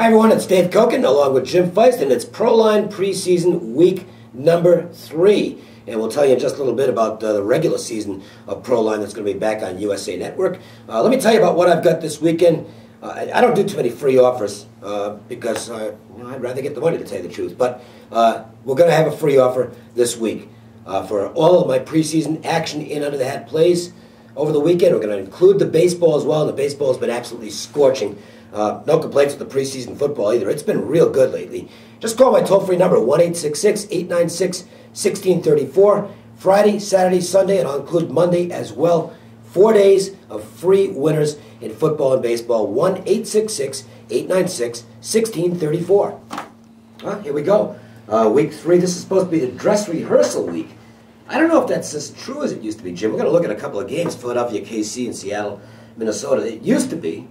Hi everyone, it's Dave Koken along with Jim Feist, and it's Proline Preseason Week number 3. And we'll tell you in just a little bit about the regular season of Proline that's going to be back on USA Network. Let me tell you about what I've got this weekend. I don't do too many free offers because I'd rather get the money, to tell you the truth. But we're going to have a free offer this week for all of my preseason action in under the hat plays over the weekend. We're going to include the baseball as well, and the baseball has been absolutely scorching. No complaints with the preseason football either. It's been real good lately. Just call my toll-free number, 1-866-896-1634. Friday, Saturday, Sunday, and I'll include Monday as well. 4 days of free winners in football and baseball. 1-866-896-1634. Here we go. Week 3. This is supposed to be the dress rehearsal week. I don't know if that's as true as it used to be, Jim. We're going to look at a couple of games, Philadelphia, KC, and Seattle, Minnesota. It used to be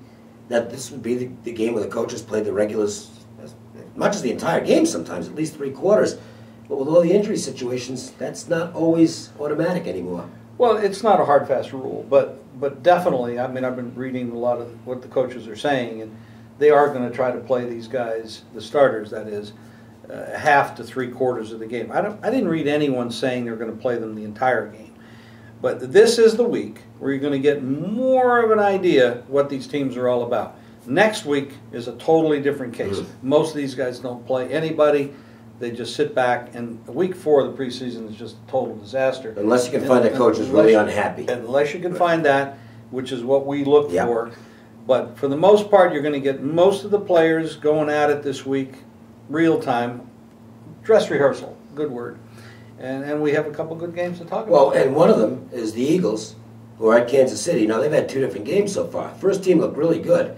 that this would be the game where the coaches played the regulars as much as the entire game sometimes, at least 3 quarters. But with all the injury situations, that's not always automatic anymore. Well, it's not a hard, fast rule, but definitely, I mean, I've been reading a lot of what the coaches are saying, and they are going to try to play these guys, the starters, that is, half to 3 quarters of the game. I didn't read anyone saying they're going to play them the entire game. But this is the week where you're going to get more of an idea what these teams are all about. Next week is a totally different case. Most of these guys don't play anybody. They just sit back, and week 4 of the preseason is just a total disaster. Unless you can find a coach who's really unhappy. Unless you can find that, which is what we look for. But for the most part, you're going to get most of the players going at it this week, real time. Dress rehearsal, good word. And we have a couple good games to talk about. Well, and one of them is the Eagles, who are at Kansas City. Now, they've had 2 different games so far. First team looked really good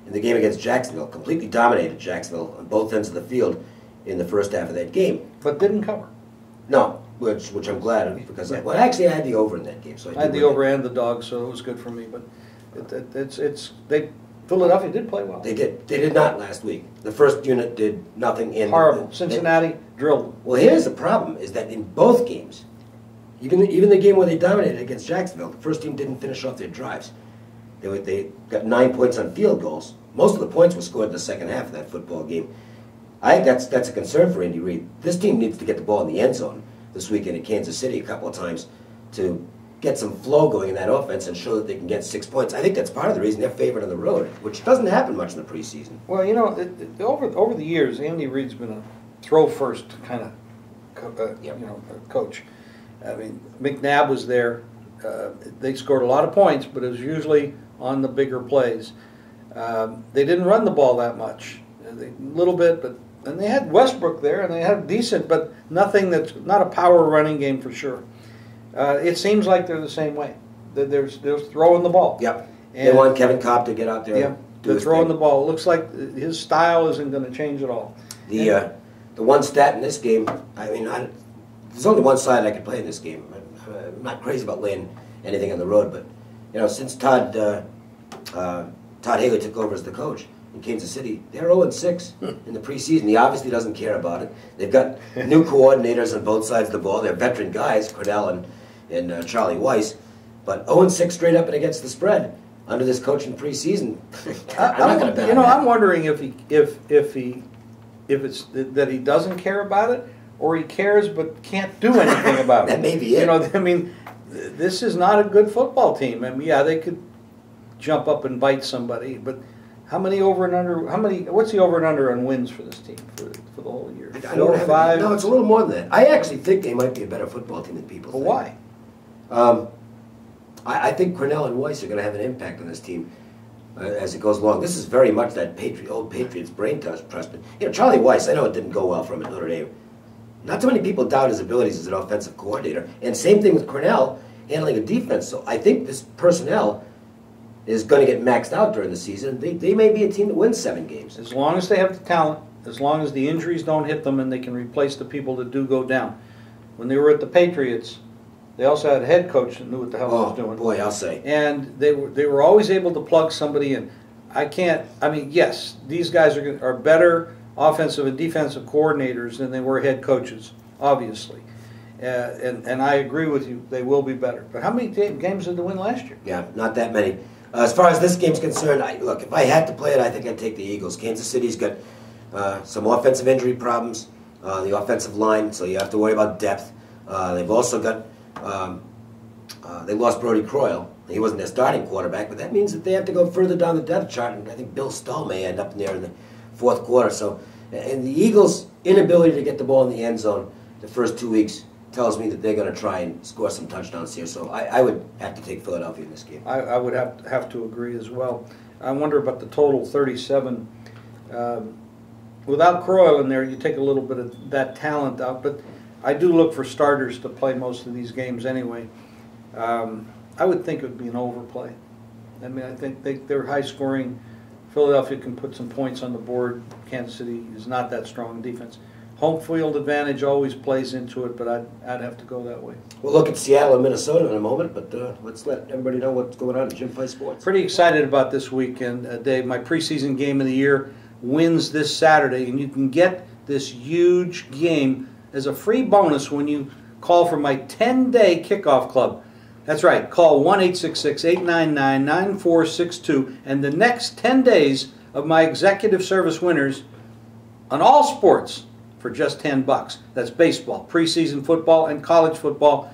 in the game against Jacksonville, completely dominated Jacksonville on both ends of the field in the first half of that game. But didn't cover. No, which I'm glad of, because well, actually I had the over in that game. So I had the over and the dog, so it was good for me. But Philadelphia did play well. They did. They did not last week. The first unit did nothing in. Horrible. Cincinnati drilled them. Well, here's the problem: is that in both games, even the game where they dominated against Jacksonville, the first team didn't finish off their drives. They got 9 points on field goals. Most of the points were scored in the second half of that football game. I think that's a concern for Andy Reid. This team needs to get the ball in the end zone this weekend at Kansas City a couple of times to get some flow going in that offense and show that they can get 6 points. I think that's part of the reason they're favored on the road, which doesn't happen much in the preseason. Well, you know, over the years, Andy Reid's been a throw-first kind of coach. I mean, McNabb was there. They scored a lot of points, but it was usually on the bigger plays. They didn't run the ball that much, a little bit, and they had Westbrook there, and they had decent, but nothing that's not a power running game for sure. It seems like they're the same way. They're throwing the ball. Yep. And they want Kevin Cobb to get out there. Yeah, they're throwing the ball. It looks like his style isn't going to change at all. The one stat in this game, I mean, there's only one side I could play in this game. I'm not crazy about laying anything on the road, but you know, since Todd Haley took over as the coach in Kansas City, they're 0-6 in the preseason. He obviously doesn't care about it. They've got new coordinators on both sides of the ball. They're veteran guys, Cordell and Charlie Weiss, but 0-6 straight up and against the spread under this coach in preseason. I'm not going to bet. You know, I'm wondering if it's that he doesn't care about it, or he cares but can't do anything about it. That may be it. You know, I mean, this is not a good football team. I mean, yeah, they could jump up and bite somebody, but how many over and under? What's the over and under on wins for this team for the whole year? 4 or 5? No, it's a little more than that. I actually think they might be a better football team than people think. Why? I think Cornell and Weiss are going to have an impact on this team as it goes along. This is very much that old Patriots brain trust. You know, Charlie Weiss, I know it didn't go well for him at Notre Dame. Not too many people doubt his abilities as an offensive coordinator. And same thing with Cornell handling a defense. So I think this personnel is going to get maxed out during the season. They may be a team that wins 7 games. As long as they have the talent, as long as the injuries don't hit them and they can replace the people that do go down. When they were at the Patriots, they also had a head coach that knew what the hell he was doing. Boy, I'll say. And they were always able to plug somebody in. I mean, yes, these guys are better offensive and defensive coordinators than they were head coaches, obviously. And I agree with you, they will be better. But how many games did they win last year? Yeah, not that many. As far as this game's concerned, look, if I had to play it, I think I'd take the Eagles. Kansas City's got some offensive injury problems, the offensive line, so you have to worry about depth. They've also got, they lost Brody Croyle. He wasn't their starting quarterback, but that means that they have to go further down the depth chart, and I think Bill Stull may end up in there in the fourth quarter. So, and the Eagles' inability to get the ball in the end zone the first 2 weeks tells me that they're going to try and score some touchdowns here. So I would have to take Philadelphia in this game. I would have to agree as well. I wonder about the total 37. Without Croyle in there, you take a little bit of that talent out, but I do look for starters to play most of these games anyway. I would think it would be an overplay. I mean, I think they're high scoring. Philadelphia can put some points on the board. Kansas City is not that strong defense. Home field advantage always plays into it, but I'd have to go that way. We'll look at Seattle and Minnesota in a moment, but let's let everybody know what's going on at Jim Fight Sports. Pretty excited about this weekend, Dave. My preseason game of the year wins this Saturday, and you can get this huge game as a free bonus when you call for my 10-day kickoff club. That's right. Call 1-866-899-9462, and the next 10 days of my executive service winners on all sports for just $10. That's baseball, preseason football, and college football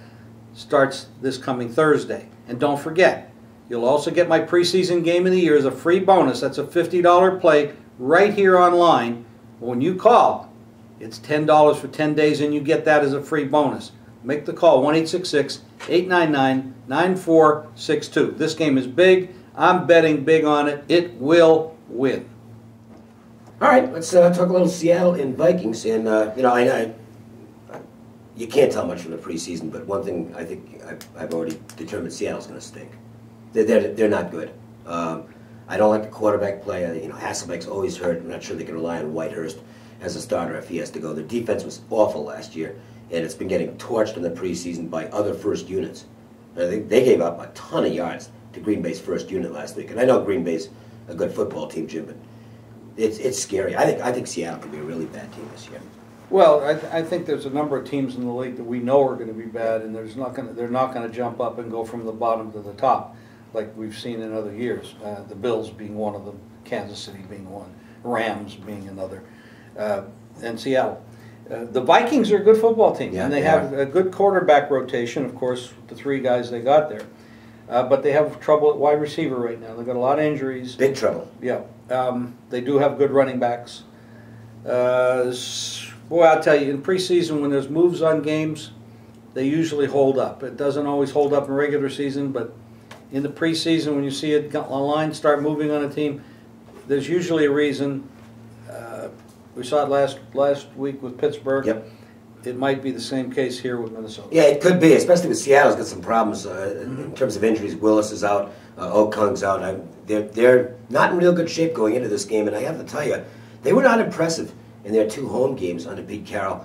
starts this coming Thursday. And don't forget, you'll also get my preseason game of the year as a free bonus. That's a $50 play right here online. When you call, it's $10 for 10 days, and you get that as a free bonus. Make the call, 1-866-899-9462. This game is big. I'm betting big on it. It will win. All right, let's talk a little Seattle and Vikings. And, you know, you can't tell much from the preseason, but one thing I think I've already determined, Seattle's going to stink. They're not good. I don't like the quarterback play. You know, Hasselbeck's always hurt. I'm not sure they can rely on Whitehurst as a starter if he has to go. Their defense was awful last year, and it's been getting torched in the preseason by other first units. I think they gave up a ton of yards to Green Bay's first unit last week. And I know Green Bay's a good football team, Jim, but it's scary. I think Seattle could be a really bad team this year. Well, I think there's a number of teams in the league that we know are going to be bad, and they're not going to jump up and go from the bottom to the top like we've seen in other years. The Bills being one of them, Kansas City being one, Rams being another, and Seattle. The Vikings are a good football team, and they have a good quarterback rotation, of course, the three guys they got there. But they have trouble at wide receiver right now. They've got a lot of injuries. Big trouble. Yeah. They do have good running backs. Boy, I'll tell you, in preseason, when there's moves on games, they usually hold up. It doesn't always hold up in regular season, but in the preseason, when you see a line start moving on a team, there's usually a reason. We saw it last week with Pittsburgh. Yep. It might be the same case here with Minnesota. Yeah, it could be, especially with Seattle's got some problems in terms of injuries. Willis is out, Okung's out. They're not in real good shape going into this game, and I have to tell you, they were not impressive in their two home games under Pete Carroll.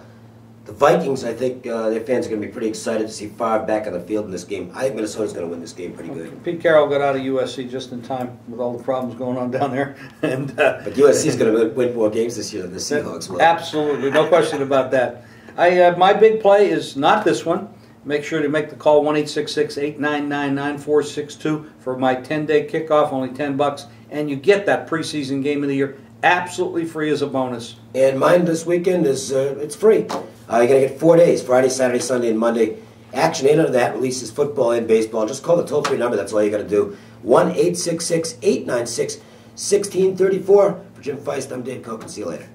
The Vikings, I think their fans are going to be pretty excited to see Favre back on the field in this game. I think Minnesota's going to win this game pretty good. Pete Carroll got out of USC just in time with all the problems going on down there. And but USC's going to win more games this year than the Seahawks will. Absolutely, no question about that. My big play is not this one. Make sure to make the call, 1-866-899-9462 for my 10-day kickoff, only $10, and you get that preseason game of the year absolutely free as a bonus. And mine this weekend is it's free. You're going to get 4 days, Friday, Saturday, Sunday, and Monday. Action in under that releases football and baseball. Just call the toll-free number. That's all you got to do. 1-866-896-1634. For Jim Feist, I'm Dave Koch, and see you later.